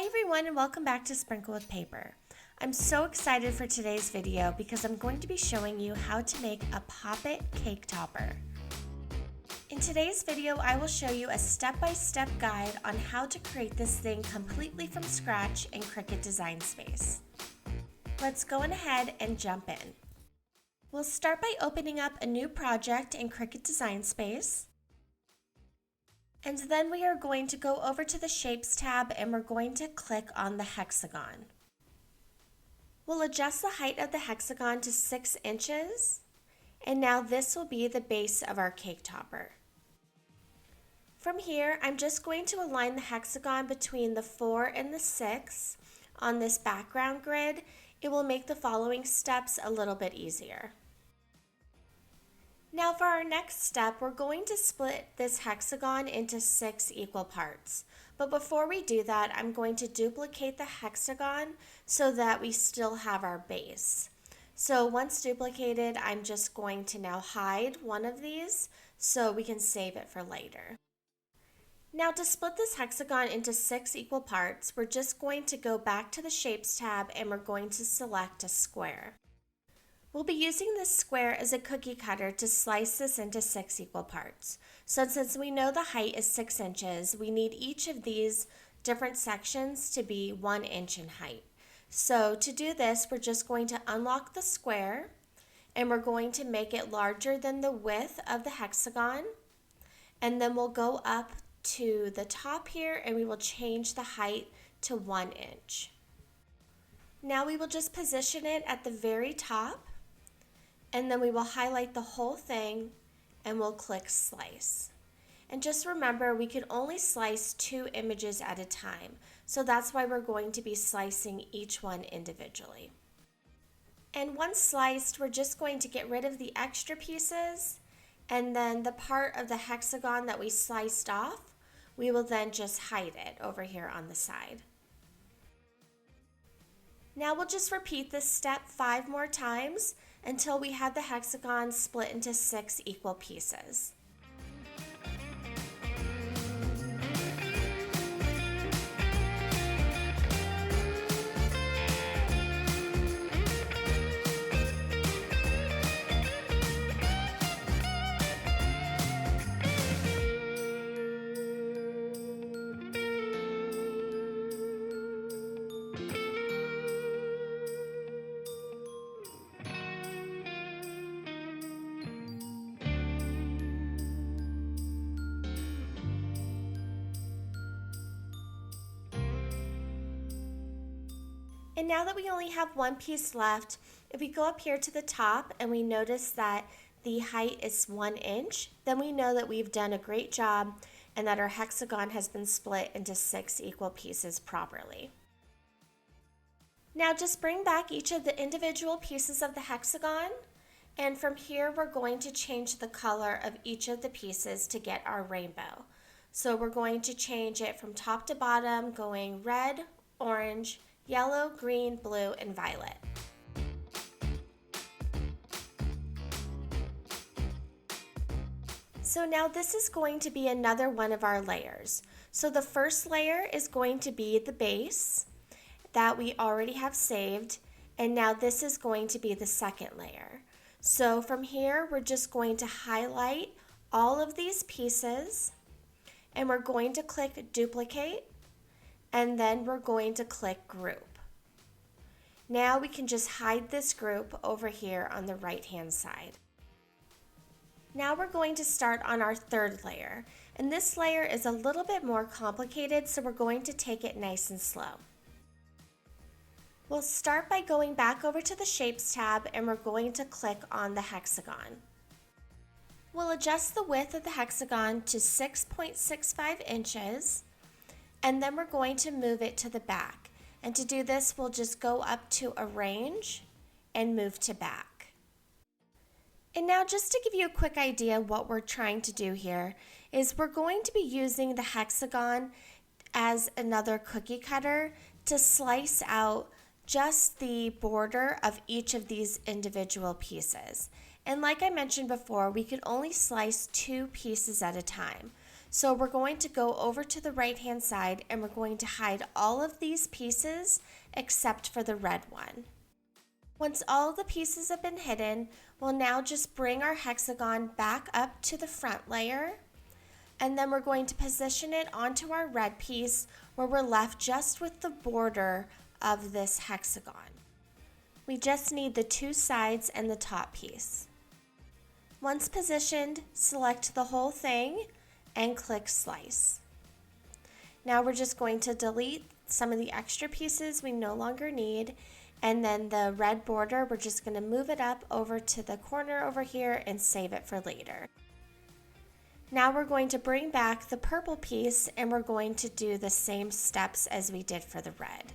Hi everyone and welcome back to Sprinkle with Paper. I'm so excited for today's video because I'm going to be showing you how to make a Pop-It cake topper. In today's video, I will show you a step-by-step guide on how to create this thing completely from scratch in Cricut Design Space. Let's go ahead and jump in. We'll start by opening up a new project in Cricut Design Space. And then we are going to go over to the Shapes tab and we're going to click on the hexagon. We'll adjust the height of the hexagon to 6 inches. And now this will be the base of our cake topper. From here, I'm just going to align the hexagon between the 4 and the 6 on this background grid. It will make the following steps a little bit easier. Now for our next step, we're going to split this hexagon into 6 equal parts. But before we do that, I'm going to duplicate the hexagon so that we still have our base. So once duplicated, I'm just going to now hide one of these so we can save it for later. Now to split this hexagon into 6 equal parts, we're just going to go back to the Shapes tab and we're going to select a square. We'll be using this square as a cookie cutter to slice this into 6 equal parts. So since we know the height is 6 inches, we need each of these different sections to be 1 inch in height. So to do this, we're just going to unlock the square and we're going to make it larger than the width of the hexagon. And then we'll go up to the top here and we will change the height to 1 inch. Now we will just position it at the very top. And then we will highlight the whole thing and we'll click slice. And just remember, we can only slice 2 images at a time. So that's why we're going to be slicing each one individually. And once sliced, we're just going to get rid of the extra pieces. And then the part of the hexagon that we sliced off, we will then just hide it over here on the side. Now we'll just repeat this step 5 more times until we have the hexagon split into 6 equal pieces. And now that we only have one piece left, if we go up here to the top and we notice that the height is 1 inch, then we know that we've done a great job and that our hexagon has been split into 6 equal pieces properly. Now just bring back each of the individual pieces of the hexagon, and from here we're going to change the color of each of the pieces to get our rainbow. So we're going to change it from top to bottom, going red, orange, yellow, green, blue, and violet. So now this is going to be another one of our layers. So the first layer is going to be the base that we already have saved, and now this is going to be the second layer. So from here, we're just going to highlight all of these pieces, and we're going to click duplicate, and then we're going to click group. Now we can just hide this group over here on the right hand side. Now we're going to start on our third layer, and this layer is a little bit more complicated, so we're going to take it nice and slow. We'll start by going back over to the Shapes tab and we're going to click on the hexagon. We'll adjust the width of the hexagon to 6.65 inches. And then we're going to move it to the back. And to do this, we'll just go up to Arrange and move to Back. And now just to give you a quick idea what we're trying to do here is we're going to be using the hexagon as another cookie cutter to slice out just the border of each of these individual pieces. And like I mentioned before, we can only slice 2 pieces at a time. So we're going to go over to the right hand side and we're going to hide all of these pieces except for the red one. Once all of the pieces have been hidden, we'll now just bring our hexagon back up to the front layer, and then we're going to position it onto our red piece where we're left just with the border of this hexagon. We just need the two sides and the top piece. Once positioned, select the whole thing and click Slice. Now we're just going to delete some of the extra pieces we no longer need, and then the red border, we're just going to move it up over to the corner over here and save it for later. Now we're going to bring back the purple piece and we're going to do the same steps as we did for the red.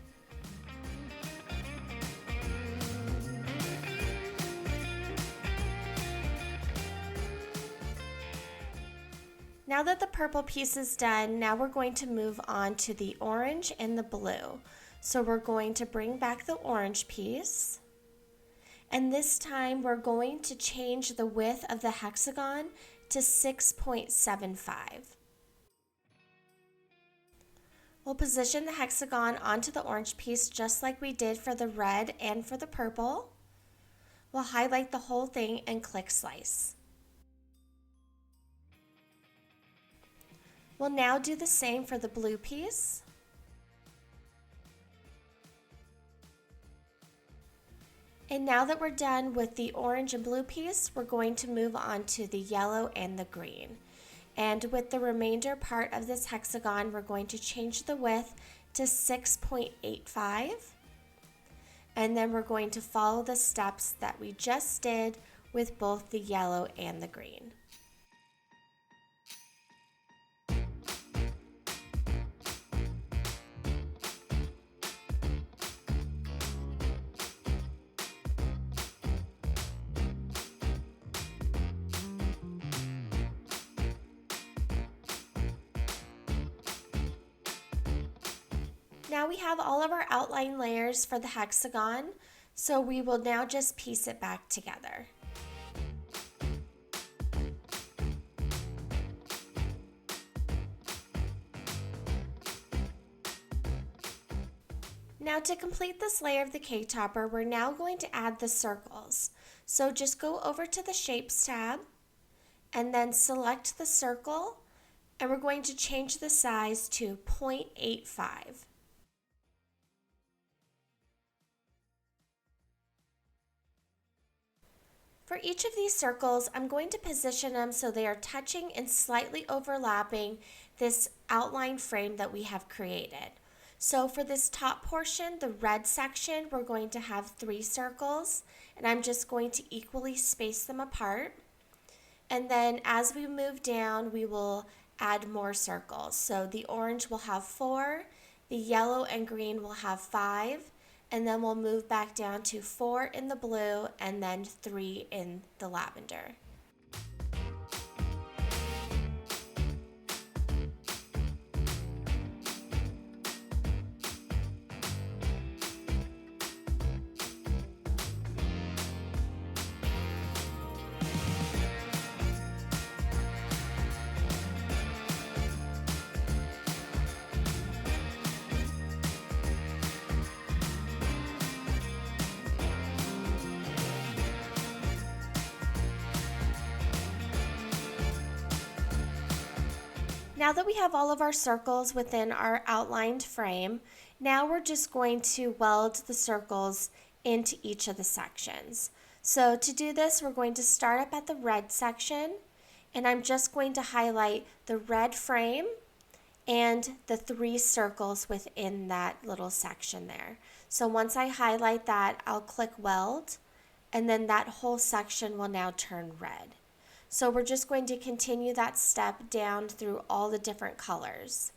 Now that the purple piece is done, now we're going to move on to the orange and the blue. So we're going to bring back the orange piece, and this time we're going to change the width of the hexagon to 6.75. We'll position the hexagon onto the orange piece just like we did for the red and for the purple. We'll highlight the whole thing and click Slice. We'll now do the same for the blue piece. And now that we're done with the orange and blue piece, we're going to move on to the yellow and the green. And with the remainder part of this hexagon, we're going to change the width to 6.85. And then we're going to follow the steps that we just did with both the yellow and the green. Now we have all of our outline layers for the hexagon, so we will now just piece it back together. Now to complete this layer of the cake topper, we're now going to add the circles. So just go over to the Shapes tab and then select the circle, and we're going to change the size to 0.85. For each of these circles, I'm going to position them so they are touching and slightly overlapping this outline frame that we have created. So for this top portion, the red section, we're going to have 3 circles, and I'm just going to equally space them apart. And then as we move down, we will add more circles. So the orange will have 4, the yellow and green will have 5, and then we'll move back down to 4 in the blue and then 3 in the lavender. Now that we have all of our circles within our outlined frame, now we're just going to weld the circles into each of the sections. So to do this, we're going to start up at the red section, and I'm just going to highlight the red frame and the 3 circles within that little section there. So once I highlight that, I'll click Weld, and then that whole section will now turn red. So we're just going to continue that step down through all the different colors.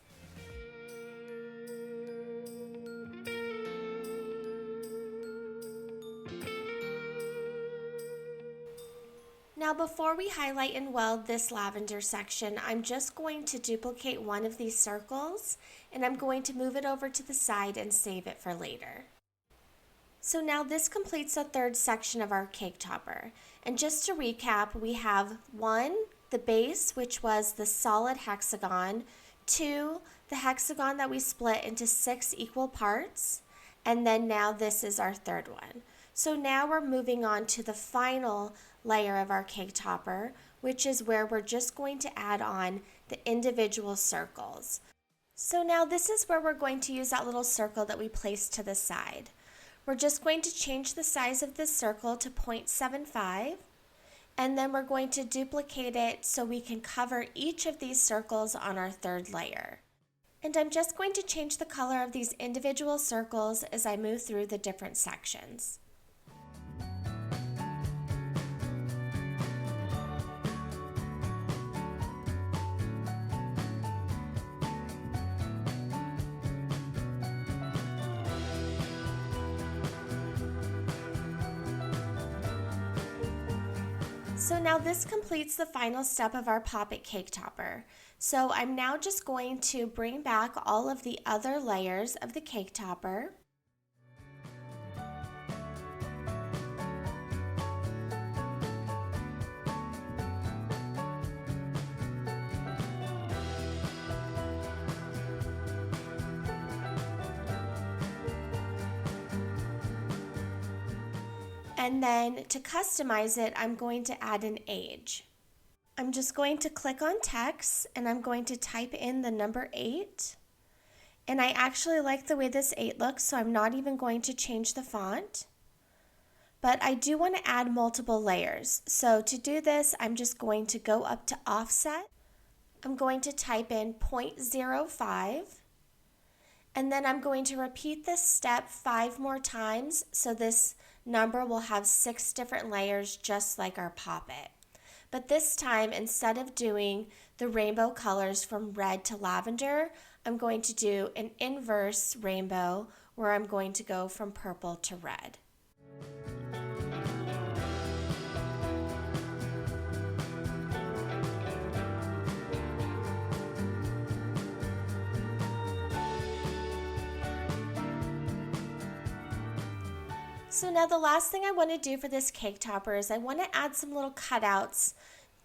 Now before we highlight and weld this lavender section, I'm just going to duplicate one of these circles, and I'm going to move it over to the side and save it for later. So now this completes the 3rd section of our cake topper. And just to recap, we have 1, the base, which was the solid hexagon, to the hexagon that we split into 6 equal parts, and then now this is our third one. So now we're moving on to the final layer of our cake topper, which is where we're just going to add on the individual circles. So now this is where we're going to use that little circle that we placed to the side. We're just going to change the size of this circle to 0.75, and then we're going to duplicate it so we can cover each of these circles on our third layer. And I'm just going to change the color of these individual circles as I move through the different sections. So now this completes the final step of our Pop-It cake topper. So I'm now just going to bring back all of the other layers of the cake topper. And then to customize it, I'm going to add an age. I'm just going to click on text and I'm going to type in the number 8. And I actually like the way this 8 looks, so I'm not even going to change the font. But I do want to add multiple layers. So to do this, I'm just going to go up to offset. I'm going to type in 0.05. And then I'm going to repeat this step 5 more times, so this number will have 6 different layers just like our Pop-It. But this time, instead of doing the rainbow colors from red to lavender, I'm going to do an inverse rainbow where I'm going to go from purple to red. So now the last thing I want to do for this cake topper is I want to add some little cutouts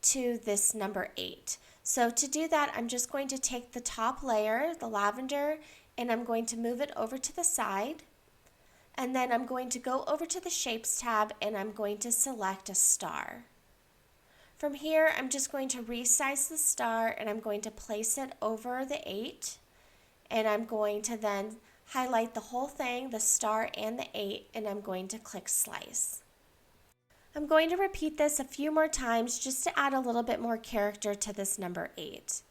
to this number 8. So to do that, I'm just going to take the top layer, the lavender, and I'm going to move it over to the side. And then I'm going to go over to the Shapes tab and I'm going to select a star. From here, I'm just going to resize the star and I'm going to place it over the 8. And I'm going to then highlight the whole thing, the star and the 8, and I'm going to click Slice. I'm going to repeat this a few more times just to add a little bit more character to this number 8.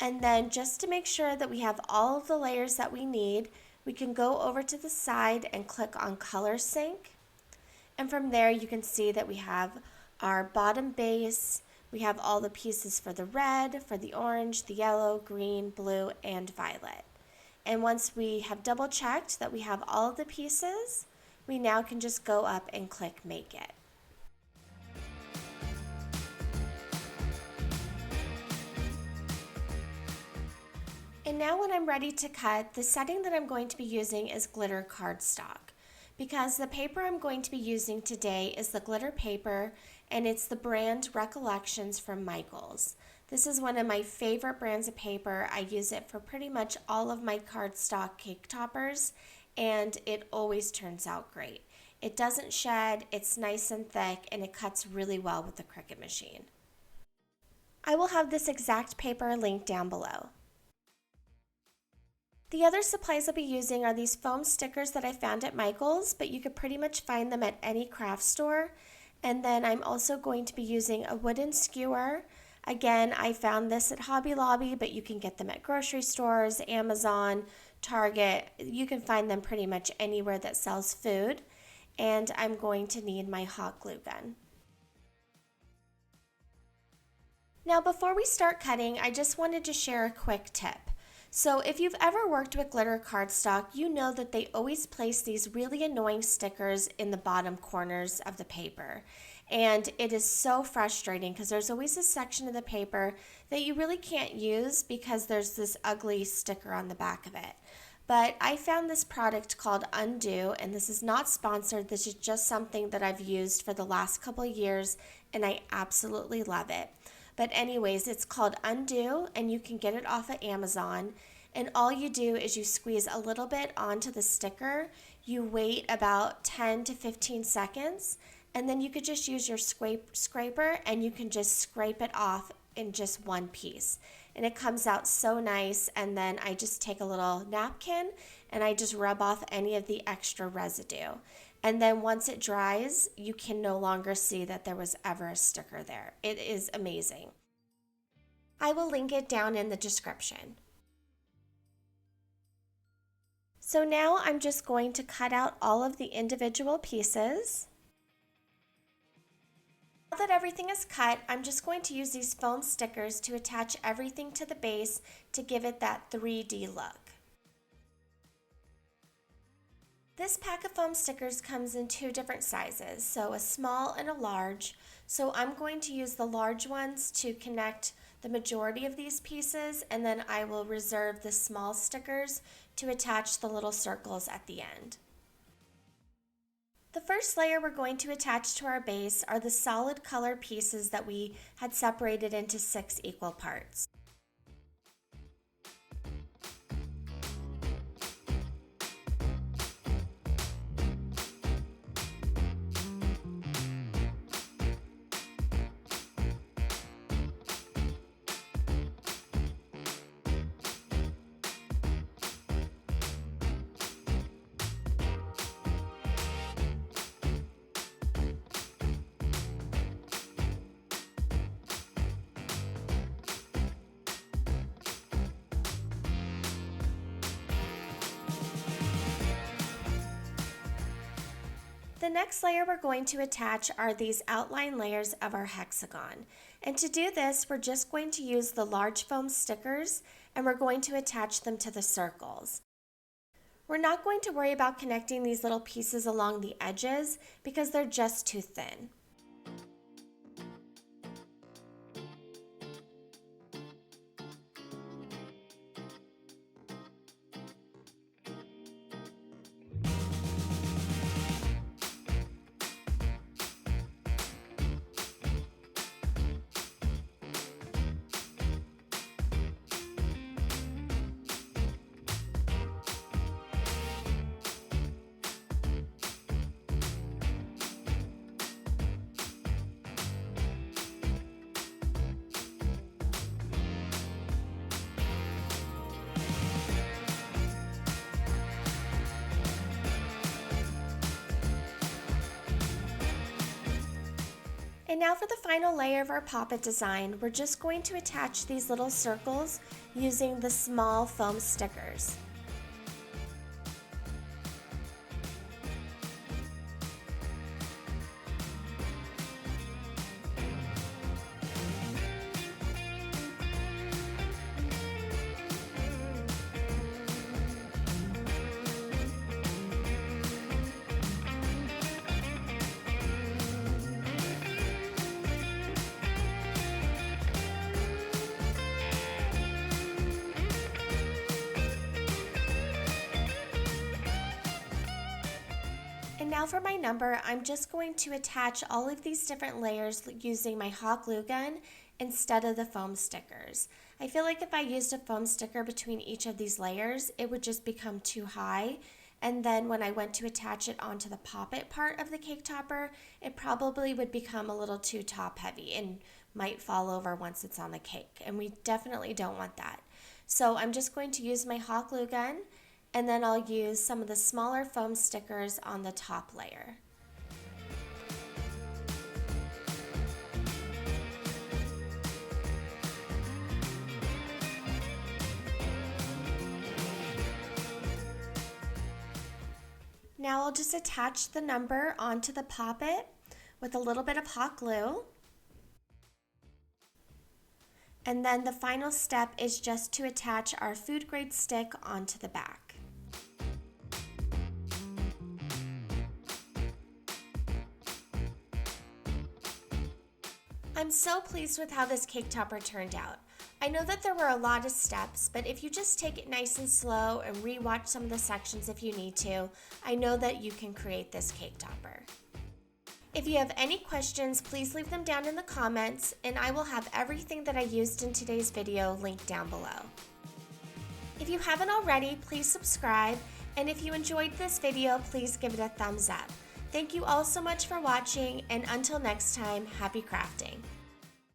And then just to make sure that we have all of the layers that we need, we can go over to the side and click on Color Sync. And from there you can see that we have our bottom base, we have all the pieces for the red, for the orange, the yellow, green, blue, and violet. And once we have double checked that we have all of the pieces, we now can just go up and click Make It. And now when I'm ready to cut, the setting that I'm going to be using is glitter cardstock, because the paper I'm going to be using today is the glitter paper, and it's the brand Recollections from Michaels. This is one of my favorite brands of paper. I use it for pretty much all of my cardstock cake toppers, and it always turns out great. It doesn't shed, it's nice and thick, and it cuts really well with the Cricut machine. I will have this exact paper linked down below. The other supplies I'll be using are these foam stickers that I found at Michaels, but you could pretty much find them at any craft store. And then I'm also going to be using a wooden skewer. Again, I found this at Hobby Lobby, but you can get them at grocery stores, Amazon, Target. You can find them pretty much anywhere that sells food. And I'm going to need my hot glue gun. Now before we start cutting, I just wanted to share a quick tip. So if you've ever worked with glitter cardstock, you know that they always place these really annoying stickers in the bottom corners of the paper. And it is so frustrating because there's always a section of the paper that you really can't use because there's this ugly sticker on the back of it. But I found this product called Undo, and this is not sponsored. This is just something that I've used for the last couple of years, and I absolutely love it. But anyways, it's called Undo, and you can get it off of Amazon. And all you do is you squeeze a little bit onto the sticker. You wait about 10 to 15 seconds, and then you could just use your scraper, and you can just scrape it off in just one piece. And it comes out so nice. And then I just take a little napkin and I just rub off any of the extra residue. And then once it dries, you can no longer see that there was ever a sticker there. It is amazing. I will link it down in the description. So now I'm just going to cut out all of the individual pieces. Now that everything is cut, I'm just going to use these foam stickers to attach everything to the base to give it that 3D look. This pack of foam stickers comes in two different sizes, so a small and a large. So I'm going to use the large ones to connect the majority of these pieces, and then I will reserve the small stickers to attach the little circles at the end. The first layer we're going to attach to our base are the solid color pieces that we had separated into 6 equal parts. The next layer we're going to attach are these outline layers of our hexagon. And to do this, we're just going to use the large foam stickers and we're going to attach them to the circles. We're not going to worry about connecting these little pieces along the edges because they're just too thin. And now for the final layer of our poppet design, we're just going to attach these little circles using the small foam stickers. And now for my number, I'm just going to attach all of these different layers using my hot glue gun instead of the foam stickers. I feel like if I used a foam sticker between each of these layers, it would just become too high. And then when I went to attach it onto the poppet part of the cake topper, it probably would become a little too top heavy and might fall over once it's on the cake. And we definitely don't want that. So I'm just going to use my hot glue gun, and then I'll use some of the smaller foam stickers on the top layer. Now I'll just attach the number onto the poppet with a little bit of hot glue. And then the final step is just to attach our food grade stick onto the back. I'm so pleased with how this cake topper turned out. I know that there were a lot of steps, but if you just take it nice and slow and re-watch some of the sections if you need to, I know that you can create this cake topper. If you have any questions, please leave them down in the comments, and I will have everything that I used in today's video linked down below. If you haven't already, please subscribe, and if you enjoyed this video, please give it a thumbs up. Thank you all so much for watching, and until next time, happy crafting!